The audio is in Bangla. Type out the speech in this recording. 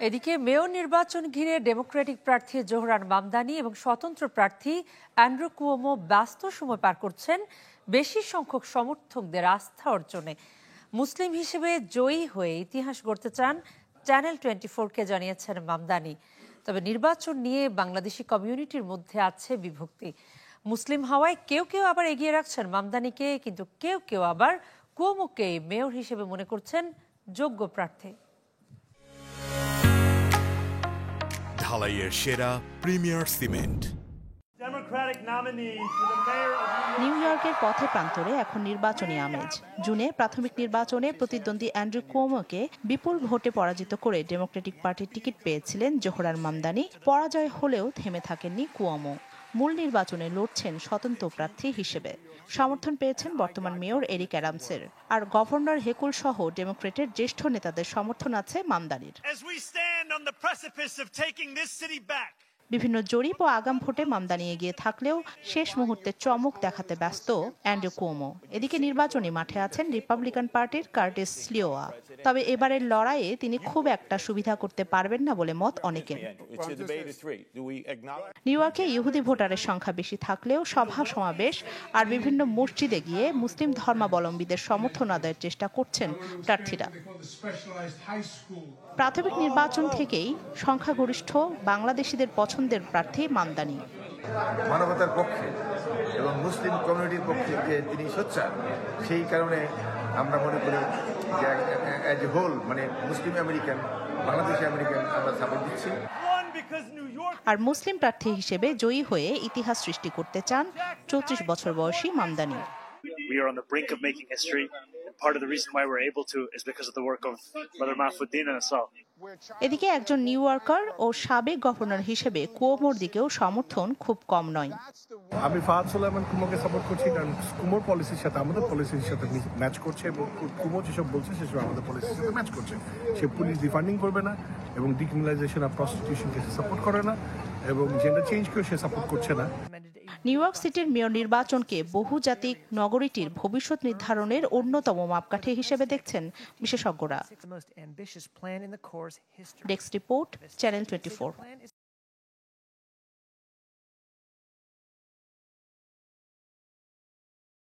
এদিকে মেয়র নির্বাচন ঘিরে ডেমোক্রেটিক প্রার্থী জোহরান মামদানি এবং স্বতন্ত্র প্রার্থী অ্যান্ড্রু কুওমো ব্যস্ত সময় পার করছেন বেশি সংখ্যক সমর্থকদের আস্থা অর্জনে। মুসলিম হিসেবে জয়ী হয়ে ইতিহাস গড়তে চান চ্যানেল 24-কে জানিয়েছেন মামদানি। তবে নির্বাচন নিয়ে বাংলাদেশি কমিউনিটির মধ্যে আছে বিভক্তি। মুসলিম হওয়ায় কেউ কেউ আবার এগিয়ে রাখছেন মামদানিকে, কিন্তু কেউ কেউ আবার কুওমোকে মেয়র হিসেবে মনে করছেন যোগ্য প্রার্থী। ঢালাইয়ের সেরা প্রিমিয়ার সিমেন্ট। নিউ ইয়র্কের পথে প্রান্তরে এখন নির্বাচনী আমেজ। জুনে প্রাথমিক নির্বাচনে প্রতিদ্বন্দ্বী অ্যান্ড্রু কুওমোকে বিপুল ভোটে পরাজিত করে ডেমোক্রেটিক পার্টির টিকিট পেয়েছিলেন জোহরান মামদানি। পরাজয় হলেও থেমে থাকেননি কুওমো। মূল নির্বাচনে লড়ছেন স্বতন্ত্র প্রার্থী হিসেবে। সমর্থন পেয়েছেন বর্তমান মেয়র এরিক অ্যাডামসের। আর গভর্নর হেকুল সহ ডেমোক্রেটের জ্যেষ্ঠ নেতাদের সমর্থন আছে মামদানির। বিভিন্ন জরিপ ও আগাম ভোটে মামদানি এগিয়ে থাকলেও শেষ মুহূর্তে চমক দেখাতে ব্যস্ত অ্যান্ড্রু কুওমো। এদিকে নির্বাচনী মাঠে আছেন রিপাবলিকান পার্টির কার্টিস লিওয়া। তবে এবারের লড়াইয়ে তিনি খুব একটা সুবিধা করতে পারবেন না বলে মত অনেকের। নিউ ইয়র্কে ইহুদি ভোটারের সংখ্যা বেশি থাকলেও সভা সমাবেশ আর বিভিন্ন মসজিদে গিয়ে মুসলিম ধর্মাবলম্বীদের সমর্থন আদায়ের চেষ্টা করছেন প্রার্থীরা। প্রাথমিক নির্বাচন থেকেই সংখ্যাগরিষ্ঠ বাংলাদেশিদের পছন্দের প্রার্থী মামদানি। মানবতার পক্ষে এবং মুসলিম কমিউনিটির পক্ষে যে তিনি সোচ্চার, সেই কারণে আমরা মনে করি যে অ্যাজ এ হোল মানে মুসলিম আমেরিকান, বাংলাদেশি আমেরিকান আমরা সাপোর্ট দিচ্ছি। আর মুসলিম প্রার্থী হিসেবে জয়ী হয়ে ইতিহাস সৃষ্টি করতে চান 34 বছর বয়সী Mamdani. We are on the brink of making history, and part of the reason why we're able to is because of the work of Brother Mahfouddin and us all. এদিকে একজন নিউ ইয়র্কার ও সাবেক গভর্নর হিসেবে কুওমোর দিকেও সমর্থন খুব কম নয়। আমি ফাহাদ সুলাইমান কুমোকে সাপোর্ট করছি, কারণ কুমোর পলিসির সাথে আমাদের পলিসির সাথে ম্যাচ করছে এবং কুমো যেসব বলছে সেসব আমাদের পলিসির সাথে ম্যাচ করছে। সে পুলিশ ডিফান্ডিং করবে না এবং ডিক্রিমিনালাইজেশন অফ প্রস্টিটিউশনকে সে সাপোর্ট করে না এবং জেন্ডার চেঞ্জকেও সে সাপোর্ট করছে না। নিউ ইয়র্ক সিটির মেয়র নির্বাচনকে বহুজাতিক নগরীটির ভবিষ্যৎ নির্ধারণের অন্যতম মাপকাঠি হিসেবে দেখছেন বিশেষজ্ঞরা। Desk report, channel 24।